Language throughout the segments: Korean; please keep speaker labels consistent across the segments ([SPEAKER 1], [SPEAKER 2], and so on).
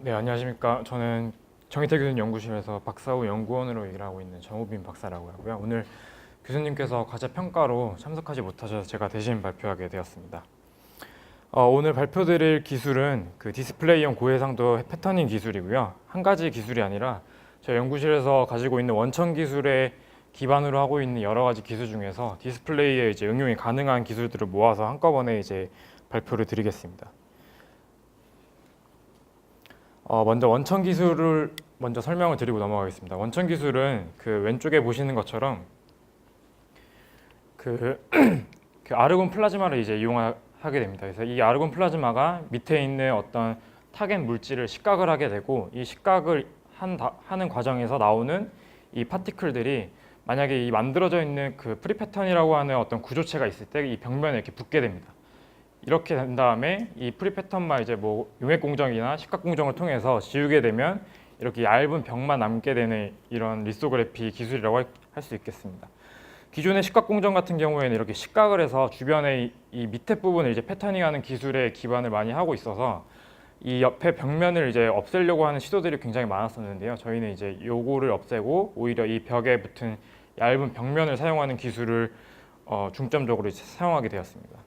[SPEAKER 1] 네, 안녕하십니까. 저는 정희태 교수님 연구실에서 박사후 연구원으로 일하고 있는 정우빈 박사라고 하고요. 오늘 교수님께서 과제 평가로 참석하지 못하셔서 제가 대신 발표하게 되었습니다. 오늘 발표드릴 기술은 그 디스플레이용 고해상도 패터닝 기술이고요. 한 가지 기술이 아니라 저희 연구실에서 가지고 있는 원천 기술에 기반으로 하고 있는 여러 가지 기술 중에서 디스플레이에 이제 응용이 가능한 기술들을 모아서 한꺼번에 이제 발표를 드리겠습니다. 먼저 원천 기술을 먼저 설명을 드리고 넘어가겠습니다. 원천 기술은 그 왼쪽에 보시는 것처럼 그 아르곤 플라즈마를 이제 이용하게 됩니다. 그래서 이 아르곤 플라즈마가 밑에 있는 어떤 타겟 물질을 식각을 하게 되고 이 식각을 하는 과정에서 나오는 이 파티클들이 만약에 이 만들어져 있는 그 프리패턴이라고 하는 어떤 구조체가 있을 때 이 벽면에 이렇게 붙게 됩니다. 이렇게 된 다음에 이 프리패턴만 이제 뭐 용액 공정이나 식각 공정을 통해서 지우게 되면 이렇게 얇은 벽만 남게 되는 이런 리소그래피 기술이라고 할 수 있겠습니다. 기존의 식각 공정 같은 경우에는 이렇게 식각을 해서 주변에 이 밑에 부분을 이제 패터닝하는 기술에 기반을 많이 하고 있어서 이 옆에 벽면을 이제 없애려고 하는 시도들이 굉장히 많았었는데요. 저희는 이제 요거를 없애고 오히려 이 벽에 붙은 얇은 벽면을 사용하는 기술을 중점적으로 이제 사용하게 되었습니다.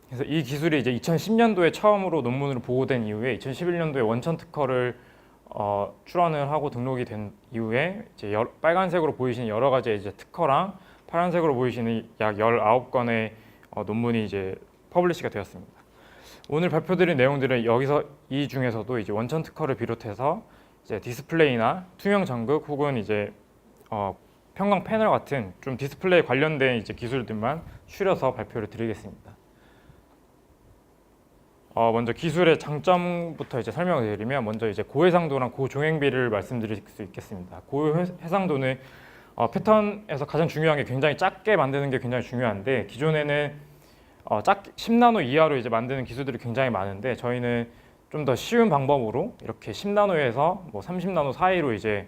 [SPEAKER 1] 그래서 이 기술이 이제 2010년도에 처음으로 논문으로 보고된 이후에 2011년도에 원천 특허를 출원을 하고 등록이 된 이후에 이제 빨간색으로 보이시는 여러 가지 이제 특허랑 파란색으로 보이시는 약 19건의 논문이 이제 퍼블리시가 되었습니다. 오늘 발표드린 내용들은 여기서 이 중에서도 이제 원천 특허를 비롯해서 이제 디스플레이나 투명 전극 혹은 이제 평광 패널 같은 좀 디스플레이 관련된 이제 기술들만 추려서 발표를 드리겠습니다. 먼저 기술의 장점부터 이제 설명을 드리면 먼저 이제 고해상도랑 고종횡비를 말씀드릴 수 있겠습니다. 고해상도는 패턴에서 가장 중요한 게 굉장히 작게 만드는 게 굉장히 중요한데 기존에는 10나노 이하로 이제 만드는 기술들이 굉장히 많은데 저희는 좀 더 쉬운 방법으로 이렇게 10나노에서 뭐 30나노 사이로 이제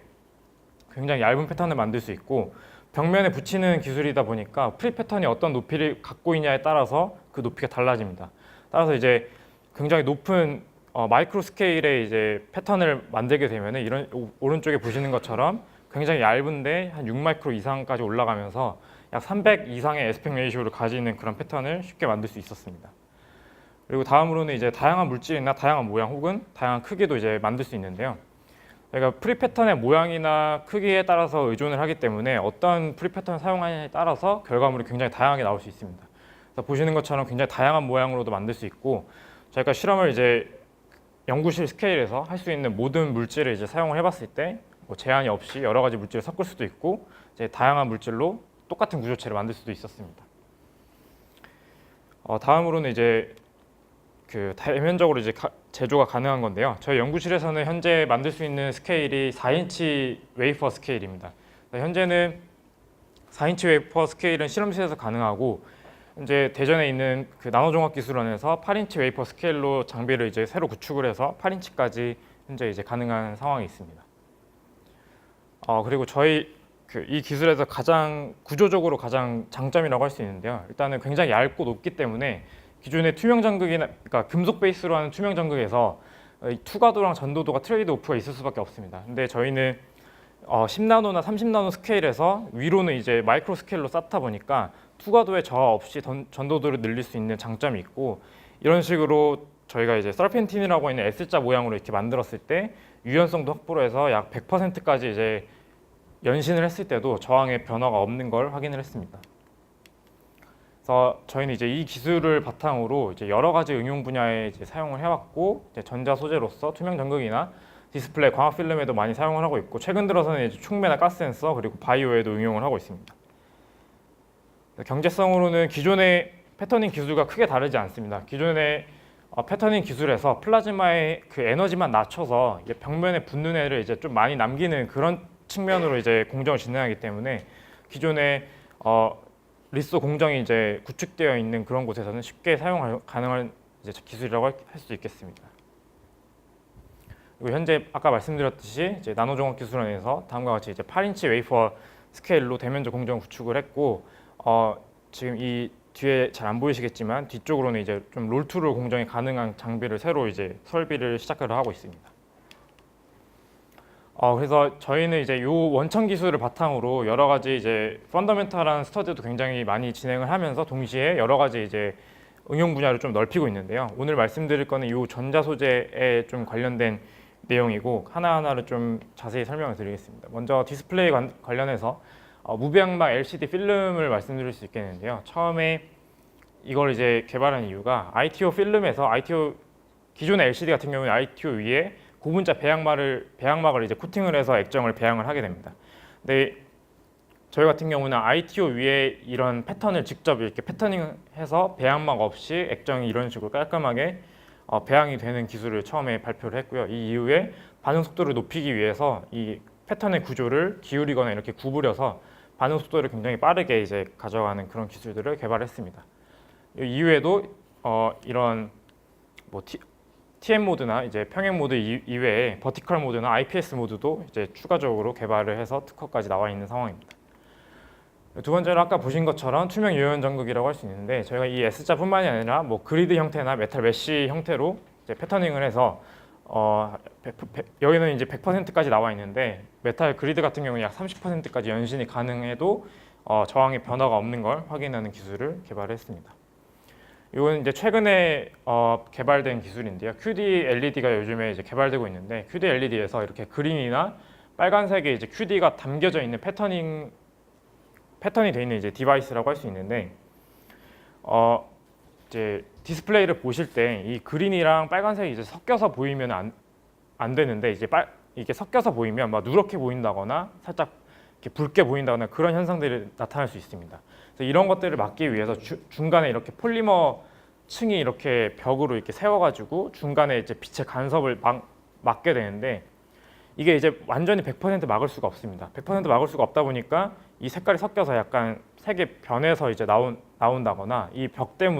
[SPEAKER 1] 굉장히 얇은 패턴을 만들 수 있고 벽면에 붙이는 기술이다 보니까 프리 패턴이 어떤 높이를 갖고 있냐에 따라서 그 높이가 달라집니다. 따라서 이제 굉장히 높은 마이크로 스케일의 이제 패턴을 만들게 되면 이런 오른쪽에 보시는 것처럼 굉장히 얇은데 한 6마이크로 이상까지 올라가면서 약 300 이상의 에스펙 레이쇼를 가지는 그런 패턴을 쉽게 만들 수 있었습니다. 그리고 다음으로는 이제 다양한 물질이나 다양한 모양 혹은 다양한 크기도 이제 만들 수 있는데요. 저희가 프리 패턴의 모양이나 크기에 따라서 의존을 하기 때문에 어떤 프리 패턴을 사용하느냐에 따라서 결과물이 굉장히 다양하게 나올 수 있습니다. 그래서 보시는 것처럼 굉장히 다양한 모양으로도 만들 수 있고 저희가 실험을 이제 연구실 스케일에서 할 수 있는 모든 물질을 이제 사용을 해봤을 때 뭐 제한이 없이 여러 가지 물질을 섞을 수도 있고 이제 다양한 물질로 똑같은 구조체를 만들 수도 있었습니다. 다음으로는 이제 그 대면적으로 이제 제조가 가능한 건데요. 저희 연구실에서는 현재 만들 수 있는 스케일이 4인치 웨이퍼 스케일입니다. 현재는 4인치 웨이퍼 스케일은 실험실에서 가능하고 이제 대전에 있는 그 나노종합기술원에서 8인치 웨이퍼 스케일로 장비를 이제 새로 구축을 해서 8인치까지 현재 이제 가능한 상황이 있습니다. 그리고 저희 이 기술에서 가장 구조적으로 가장 장점이라고 할 수 있는데요. 일단은 굉장히 얇고 높기 때문에 기존의 투명 전극이나 그러니까 금속 베이스로 하는 투명 전극에서 투과도랑 전도도가 트레이드 오프가 있을 수밖에 없습니다. 근데 저희는 10나노나 30나노 스케일에서 위로는 이제 마이크로 스케일로 쌓다 보니까 투과도에 저하 없이 전도도를 늘릴 수 있는 장점이 있고 이런 식으로 저희가 이제 서펜틴이라고 하는 S자 모양으로 이렇게 만들었을 때 유연성도 확보를 해서 약 100%까지 이제 연신을 했을 때도 저항의 변화가 없는 걸 확인을 했습니다. 그래서 저희는 이제 이 기술을 바탕으로 이제 여러 가지 응용 분야에 이제 사용을 해왔고 이제 전자 소재로서 투명 전극이나 디스플레이 광학 필름에도 많이 사용을 하고 있고 최근 들어서는 이제 촉매나 가스 센서 그리고 바이오에도 응용을 하고 있습니다. 경제성으로는 기존의 패터닝 기술과 크게 다르지 않습니다. 기존의 패터닝 기술에서 플라즈마의 그 에너지만 낮춰서 이제 벽면에 붙는 애를 이제 좀 많이 남기는 그런 측면으로 이제 공정을 진행하기 때문에 기존의 리소 공정이 이제 구축되어 있는 그런 곳에서는 쉽게 사용 가능한 이제 기술이라고 할 수 있겠습니다. 그리고 현재 아까 말씀드렸듯이 이제 나노종합기술원에서 다음과 같이 이제 8인치 웨이퍼 스케일로 대면적 공정 구축을 했고 지금 이 뒤에 잘 안 보이시겠지만 뒤쪽으로는 이제 좀 롤투를 공정이 가능한 장비를 새로 이제 설비를 시작을 하고 있습니다. 그래서 저희는 이제 요 원천 기술을 바탕으로 여러 가지 이제 펀더멘탈한 스터디도 굉장히 많이 진행을 하면서 동시에 여러 가지 이제 응용 분야를 좀 넓히고 있는데요. 오늘 말씀드릴 거는 요 전자 소재에 좀 관련된 내용이고 하나하나를 좀 자세히 설명을 드리겠습니다. 먼저 디스플레이 관련해서 무배양막 LCD 필름을 말씀드릴 수 있겠는데요. 처음에 이걸 이제 개발한 이유가 ITO 필름에서 기존의 LCD 같은 경우는 ITO 위에 고분자 배양막을 이제 코팅을 해서 액정을 배양을 하게 됩니다. 근데 저희 같은 경우는 ITO 위에 이런 패턴을 직접 이렇게 패터닝해서 배양막 없이 액정이 이런 식으로 깔끔하게 배양이 되는 기술을 처음에 발표를 했고요. 이 이후에 반응 속도를 높이기 위해서 이 패턴의 구조를 기울이거나 이렇게 구부려서 반응 속도를 굉장히 빠르게 이제 가져가는 그런 기술들을 개발했습니다. 이후에도 이런 뭐 TM 모드나 이제 평행 모드 이외에 버티컬 모드나 IPS 모드도 이제 추가적으로 개발을 해서 특허까지 나와 있는 상황입니다. 두 번째로 아까 보신 것처럼 투명 유연 전극이라고 할 수 있는데 저희가 이 S자뿐만이 아니라 뭐 그리드 형태나 메탈 메쉬 형태로 이제 패터닝을 해서 여기는 이제 100%까지 나와 있는데 메탈 그리드 같은 경우는 약 30%까지 연신이 가능해도 저항의 변화가 없는 걸 확인하는 기술을 개발했습니다. 이건 이제 최근에 개발된 기술인데요. QD LED가 요즘에 이제 개발되고 있는데 QD LED에서 이렇게 그린이나 빨간색의 이제 QD가 담겨져 있는 패턴이 되어 있는 이제 디바이스라고 할 수 있는데 이제 디스플레이를 보실 때 이 그린이랑 빨간색이 이제 섞여서 보이면 안 되는데 이게 섞여서 보이면 막 누렇게 보인다거나 살짝 이렇게 붉게 보인다거나 그런 현상들이 나타날 수 있습니다. 그래서 이런 것들을 막기 위해서 중간에 이렇게 폴리머 층이 이렇게 벽으로 이렇게 세워가지고 중간에 이제 빛의 간섭을 막게 되는데 이게 이제 완전히 100% 막을 수가 없습니다. 100% 막을 수가 없다 보니까 이 색깔이 섞여서 약간 색이 변해서 이제 나온다거나 이 벽 때문에